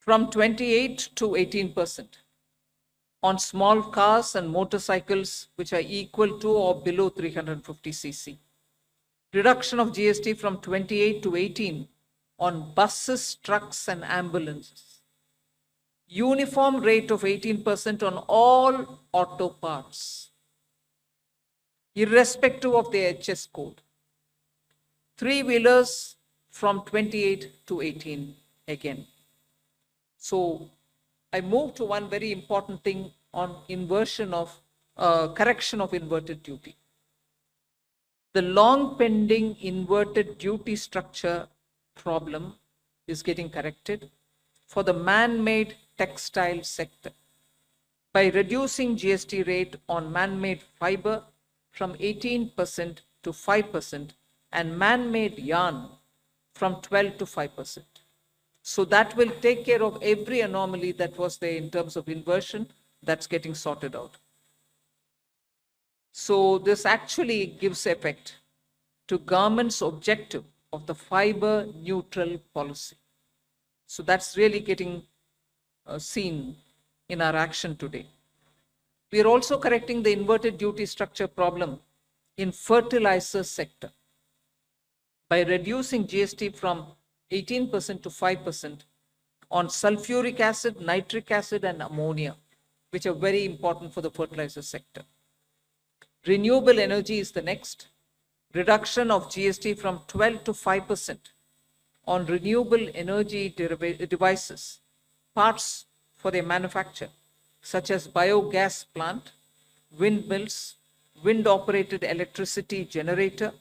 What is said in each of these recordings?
from 28 to 18% on small cars and motorcycles which are equal to or below 350 cc. Reduction of GST from 28 to 18 on buses, trucks, and ambulances. Uniform rate of 18% on all auto parts, irrespective of the HS code. Three-wheelers from 28 to 18 again. So I move to one very important thing on inversion of correction of inverted duty. The long pending inverted duty structure problem is getting corrected for the man-made textile sector by reducing GST rate on man-made fiber from 18% to 5% and man-made yarn from 12 to 5%. So that will take care of every anomaly that was there in terms of inversion that's getting sorted out. So this actually gives effect to government's objective of the fiber neutral policy. So that's really getting seen in our action today. We are also correcting the inverted duty structure problem in fertilizer sector by reducing GST from 18% to 5% on sulfuric acid, nitric acid, and ammonia, which are very important for the fertilizer sector. Renewable energy is the next. Reduction of GST from 12 to 5% on renewable energy devices, parts for their manufacture, such as biogas plant, windmills, wind-operated electricity generator,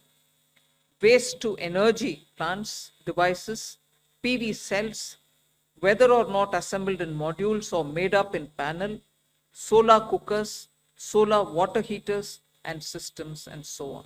waste to energy plants, devices, PV cells, whether or not assembled in modules or made up in panel, solar cookers, solar water heaters, and systems, and so on.